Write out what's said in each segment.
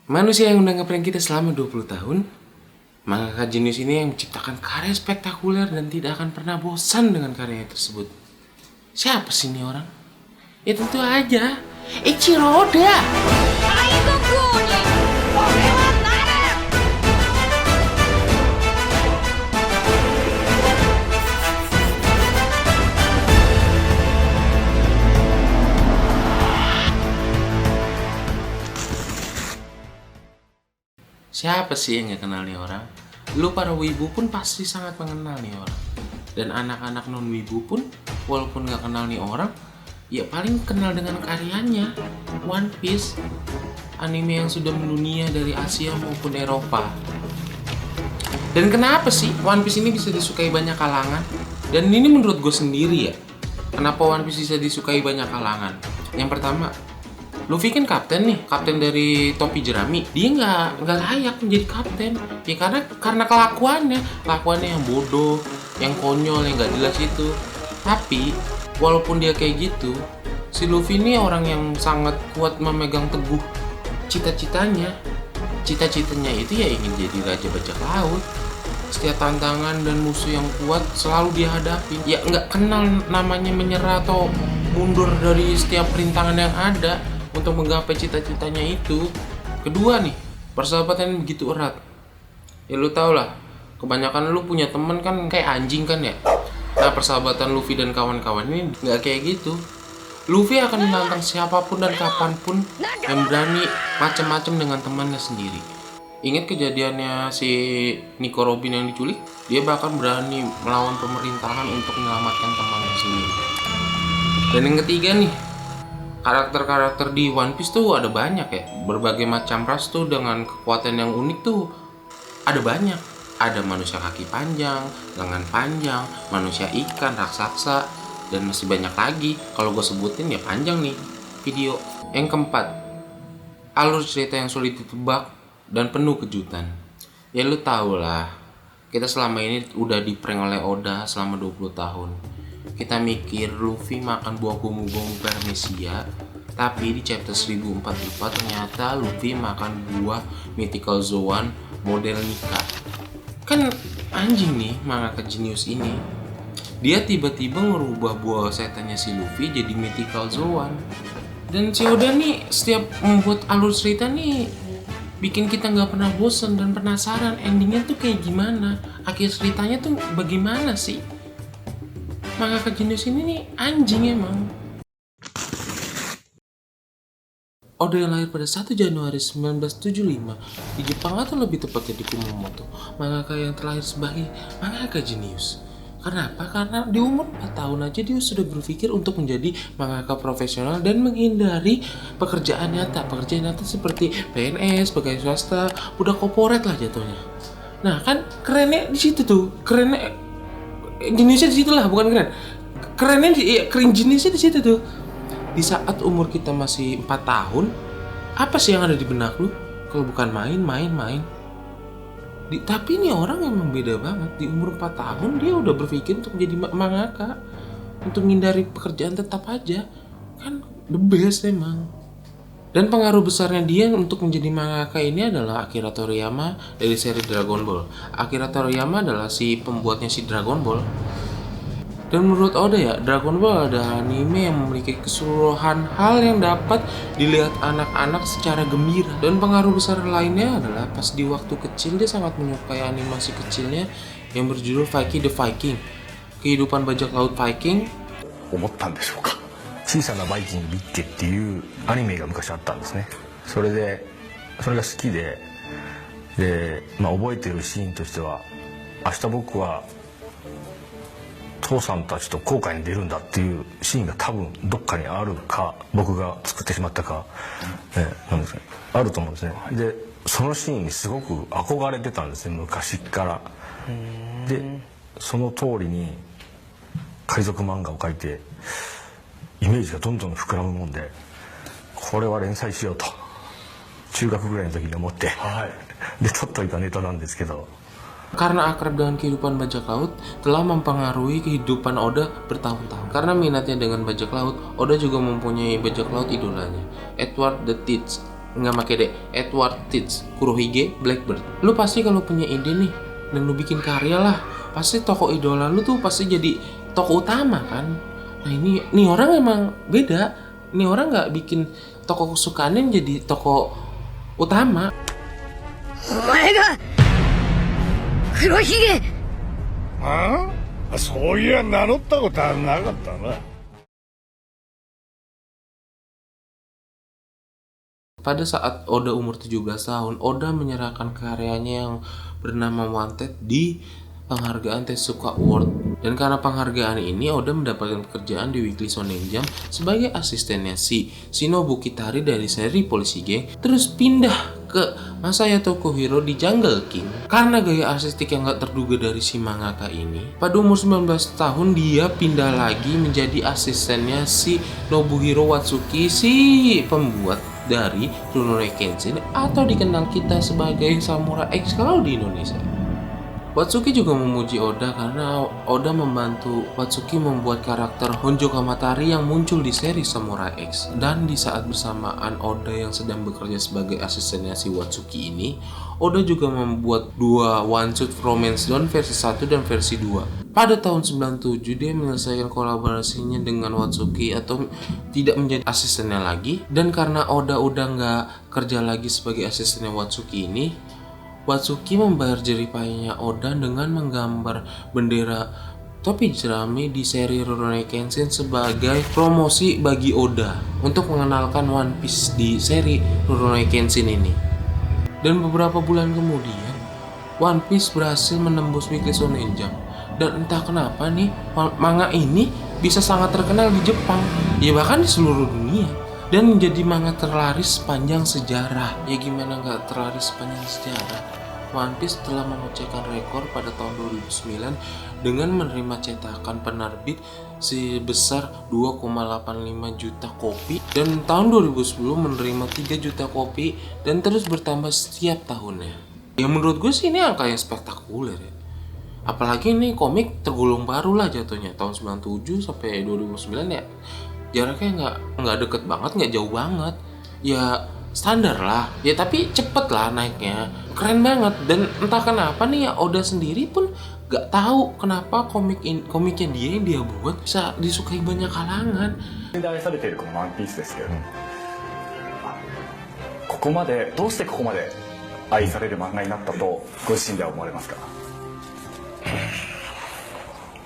Manusia yang udah ngeprank kita selama 20 tahun, mangaka jenius ini yang menciptakan karya spektakuler dan tidak akan pernah bosan dengan karya tersebut. Siapa sih ini orang? Ya tentu aja, Ichiro Oda. Siapa sih yang gak kenal nih orang? Lu para wibu pun pasti sangat mengenal nih orang. Dan anak-anak non wibu pun walaupun gak kenal nih orang, ya paling kenal dengan karyanya. One Piece, anime yang sudah mendunia dari Asia maupun Eropa. Dan kenapa sih One Piece ini bisa disukai banyak kalangan? Dan ini menurut gue sendiri ya, kenapa One Piece bisa disukai banyak kalangan? Yang pertama, Luffy kan kapten nih, kapten dari topi jerami. Dia nggak layak menjadi kapten, ya karena kelakuannya yang bodoh, yang konyol, yang nggak jelas itu. Tapi walaupun dia kayak gitu, si Luffy ini orang yang sangat kuat memegang teguh cita-citanya. Cita-citanya itu ya ingin jadi raja bajak laut. Setiap tantangan dan musuh yang kuat selalu dia hadapi. Ya nggak kenal namanya menyerah atau mundur dari setiap rintangan yang ada untuk menggapai cita-citanya itu. Kedua nih, persahabatan yang begitu erat. Ya lu tau lah, kebanyakan lu punya temen kan kayak anjing kan ya. Nah persahabatan Luffy dan kawan-kawan ini nggak kayak gitu. Luffy akan menantang siapapun dan kapanpun yang berani macam-macam dengan temannya sendiri. Ingat kejadiannya si Nico Robin yang diculik? Dia bahkan berani melawan pemerintahan untuk menyelamatkan temannya sendiri. Dan yang ketiga nih, karakter-karakter di One Piece tuh ada banyak ya. Berbagai macam ras tuh dengan kekuatan yang unik tuh ada banyak. Ada manusia kaki panjang, lengan panjang, manusia ikan, raksasa, dan masih banyak lagi. Kalau gue sebutin ya panjang nih video. Yang keempat, alur cerita yang sulit ditebak dan penuh kejutan. Ya lu tau lah, kita selama ini udah di-prank oleh Oda selama 20 tahun. Kita mikir Luffy makan buah gomu-gomu Paramecia, tapi di chapter 1044 ternyata Luffy makan buah Mythical Zoan model Nika. Kan anjing nih mangaka jenius ini. Dia tiba-tiba merubah buah setannya si Luffy jadi Mythical Zoan. Dan si Oda nih setiap membuat alur cerita nih bikin kita nggak pernah bosan dan penasaran endingnya tuh kayak gimana, akhir ceritanya tuh bagaimana sih. Mangaka jenius ini nih anjing emang. Oda yang lahir pada 1 Januari 1975 di Jepang atau lebih tepatnya di Kumamoto. Mangaka yang terlahir sebagai mangaka jenius. Karena apa? Karena di umur 4 tahun aja dia sudah berpikir untuk menjadi mangaka profesional dan menghindari pekerjaan nyata. Pekerjaan nyata seperti PNS, pegawai swasta, udah korporat lah jatuhnya. Nah kan kerennya di situ tuh, kerennya jenisnya di situ lah, bukan keren. Kerennya keren jenisnya di situ tuh. Di saat umur kita masih 4 tahun, apa sih yang ada di benak lu? Kalau bukan main. Tapi ini orang emang beda banget. Di umur 4 tahun dia udah berpikir untuk jadi mangaka, untuk menghindari pekerjaan tetap aja. Kan the best emang. Dan pengaruh besarnya dia untuk menjadi mangaka ini adalah Akira Toriyama dari seri Dragon Ball. Akira Toriyama adalah si pembuatnya si Dragon Ball. Dan menurut Oda ya, Dragon Ball adalah anime yang memiliki keseluruhan hal yang dapat dilihat anak-anak secara gembira. Dan pengaruh besar lainnya adalah pas di waktu kecil dia sangat menyukai animasi kecilnya yang berjudul Viking the Viking. Kehidupan bajak laut Viking. 思ったんでしょうか。小さなバイキングビッケっていうアニメが昔あったんですね。それが好きで、覚えてるシーンとしては、明日僕は父さんたちと航海に出るんだっていうシーンが多分どっかにあるか、僕が作ってしまったか、なんですかね、あると思うんですね。でそのシーンにすごく憧れてたんですね、昔から。でその通りに海賊漫画を描いてイメージがどんどん膨らむもんで、これは連載しようと中学ぐらいの時に思って、で撮っといたネタなんですけど。Karena akrab dengan kehidupan bajak laut telah mempengaruhi kehidupan Oda bertahun-tahun. Karena minatnya dengan bajak laut, Oda juga mempunyai bajak laut idolanya, Edward the Teach. nggak make deh, Edward Teach, Kurohige, Blackbird. Lu pasti kalau punya ide nih dan lu bikin karya lah, pasti tokoh idola lu tuh pasti jadi tokoh utama kan. Nah ini orang emang beda. Ini orang nggak bikin tokoh kesukaannya jadi tokoh utama. お前が黒ひげ。ああ、そういや名乗ったことはなかったな。 Pada saat Oda umur 17 tahun, Oda menyerahkan karyanya yang bernama Wanted di penghargaan Tezuka Award. Dan karena penghargaan ini, Oda mendapatkan pekerjaan di Weekly Shonen Jump sebagai asistennya si Shinobu Kitari dari seri Police Gang, terus pindah ke Masaya Tokuhiro di Jungle King. Karena gaya artistik yang gak terduga dari si mangaka ini, pada umur 19 tahun dia pindah lagi menjadi asistennya si Nobuhiro Watsuki, si pembuat dari Rurouni Kenshin atau dikenal kita sebagai Samurai X kalau di Indonesia. Watsuki juga memuji Oda karena Oda membantu Watsuki membuat karakter Honjo Kamatari yang muncul di seri Samurai X. Dan di saat bersamaan Oda yang sedang bekerja sebagai asistennya si Watsuki ini, Oda juga membuat dua one shot Romance Dawn versi 1 dan versi 2. Pada tahun 97 dia menyelesaikan kolaborasinya dengan Watsuki atau tidak menjadi asistennya lagi. Dan karena Oda udah nggak kerja lagi sebagai asistennya Watsuki ini, Watsuki membayar jeripayanya Oda dengan menggambar bendera topi jerami di seri Rurouni Kenshin sebagai promosi bagi Oda untuk mengenalkan One Piece di seri Rurouni Kenshin ini. Dan beberapa bulan kemudian, One Piece berhasil menembus Weekly Shonen Jump. Dan entah kenapa nih, manga ini bisa sangat terkenal di Jepang, ya bahkan di seluruh dunia. Dan menjadi manga terlaris sepanjang sejarah. Ya gimana nggak terlaris sepanjang sejarah? One Piece telah memecahkan rekor pada tahun 2009 dengan menerima cetakan penerbit sebesar 2,85 juta kopi, dan tahun 2010 menerima 3 juta kopi dan terus bertambah setiap tahunnya. Ya menurut gue sih ini angka yang spektakuler ya. Apalagi ini komik tergolong baru lah jatuhnya, tahun 97 sampai 2009 ya. Jaraknya nggak deket banget, nggak jauh banget. Ya standar lah, ya tapi cepet lah naiknya, keren banget. Dan entah kenapa nih ya Oda sendiri pun gak tahu kenapa komiknya dia yang dia buat bisa disukai banyak kalangan. 愛されているこのワンピースですけれども、ここまでどうしてここまで愛される漫画になったとご自身では思われますか？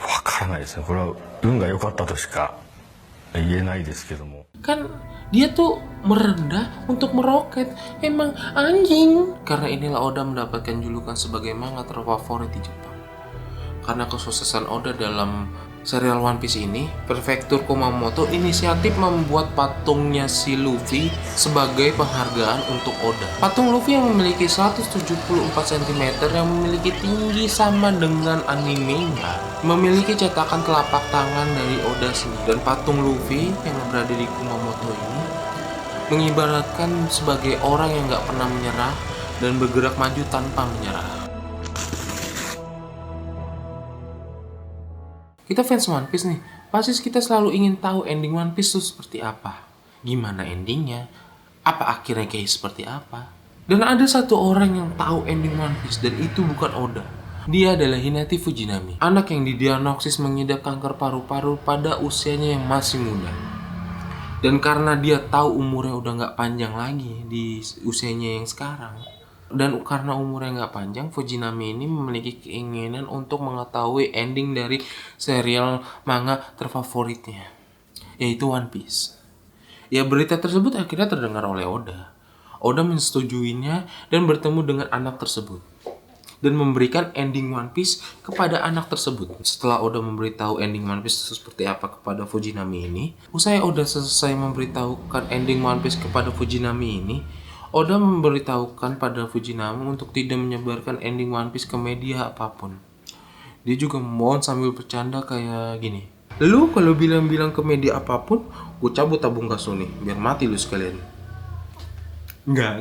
わからないですね。これは運が良かったとしか言えないですけども。 Kan dia tuh merendah untuk meroket, emang anjing. Karena inilah Oda mendapatkan julukan sebagai manga terfavorit di Jepang. Karena kesuksesan Oda dalam serial One Piece ini, Prefektur Kumamoto inisiatif membuat patungnya si Luffy sebagai penghargaan untuk Oda. Patung Luffy yang memiliki 174 cm yang memiliki tinggi sama dengan animenya, memiliki cetakan telapak tangan dari Oda sendiri. Dan patung Luffy yang berada di Kumamoto ini mengibaratkan sebagai orang yang gak pernah menyerah dan bergerak maju tanpa menyerah. Kita fans One Piece nih, pasti kita selalu ingin tahu ending One Piece itu seperti apa. Gimana endingnya? Apa akhirnya kayak seperti apa? Dan ada satu orang yang tahu ending One Piece, dan itu bukan Oda. Dia adalah Hinata Fujinami, anak yang didiagnosis mengidap kanker paru-paru pada usianya yang masih muda. Dan karena dia tahu umurnya udah gak panjang lagi di usianya yang sekarang, dan karena umurnya nggak panjang, Fujinami ini memiliki keinginan untuk mengetahui ending dari serial manga terfavoritnya, yaitu One Piece. Ya berita tersebut akhirnya terdengar oleh Oda. Oda menyetujuinya dan bertemu dengan anak tersebut dan memberikan ending One Piece kepada anak tersebut. Setelah Oda memberitahu ending One Piece itu seperti apa kepada Fujinami ini, usai Oda selesai memberitahukan ending One Piece kepada Fujinami ini, Oda memberitahukan pada Fujinami untuk tidak menyebarkan ending One Piece ke media apapun. Dia juga memohon sambil bercanda kayak gini, "Lu kalau bilang-bilang ke media apapun, gue cabut tabung gas lu nih, biar mati lu sekalian." Enggak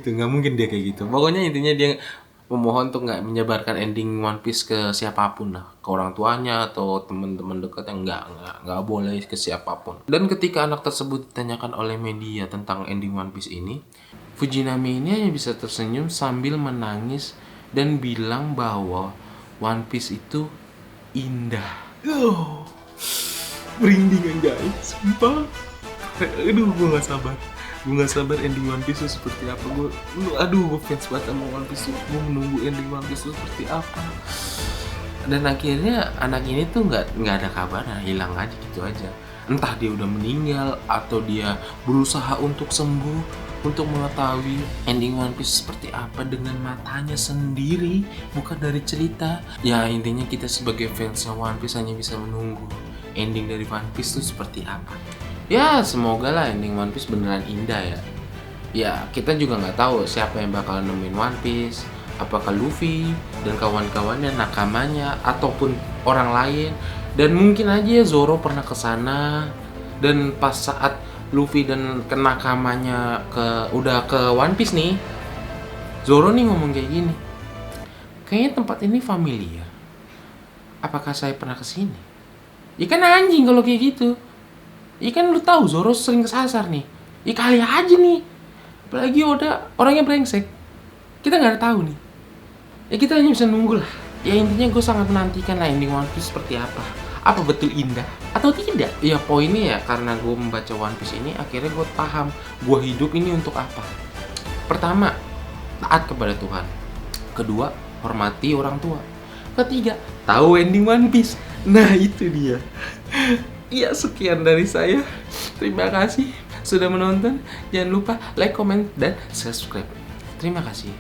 gitu, nggak mungkin dia kayak gitu. Pokoknya intinya dia memohon untuk nggak menyebarkan ending One Piece ke siapapun lah, ke orang tuanya atau teman-teman dekatnya. Nggak boleh ke siapapun. Dan ketika anak tersebut ditanyakan oleh media tentang ending One Piece ini, Fujinami ini hanya bisa tersenyum sambil menangis dan bilang bahwa One Piece itu indah. Merinding guys, sumpah. Aduh, gue gak sabar ending One Piece itu seperti apa. Gue fans banget sama One Piece. Gue menunggu ending One Piece itu seperti apa. Dan akhirnya anak ini tuh nggak ada kabarnya, hilang aja gitu aja. Entah dia udah meninggal atau dia berusaha untuk sembuh, untuk mengetahui ending One Piece seperti apa dengan matanya sendiri, bukan dari cerita. Ya intinya kita sebagai fans One Piece hanya bisa menunggu ending dari One Piece itu seperti apa. Ya semoga lah ending One Piece beneran indah ya. Ya kita juga nggak tahu siapa yang bakal nemuin One Piece. Apakah Luffy dan kawan-kawannya, nakamanya, ataupun orang lain. Dan mungkin aja Zoro pernah kesana. Dan pas saat Luffy dan nakamanya udah ke One Piece nih, Zoro nih ngomong kayak gini, kayaknya tempat ini familiar. Apakah saya pernah kesini? Ya kan anjing kalau kayak gitu. Ya kan lu tahu Zoro sering kesasar nih. Ya kali aja nih. Apalagi Oda orangnya brengsek. Kita nggak tahu nih. Ya kita hanya bisa nunggu lah. Ya intinya gue sangat menantikan lah ending One Piece seperti apa. Apa betul indah atau tidak? Ya poinnya ya karena gue membaca One Piece ini akhirnya gue paham gue hidup ini untuk apa. Pertama, taat kepada Tuhan. Kedua, hormati orang tua. Ketiga, tahu ending One Piece. Nah itu dia. Ya sekian dari saya. Terima kasih sudah menonton. Jangan lupa like, comment, dan subscribe. Terima kasih.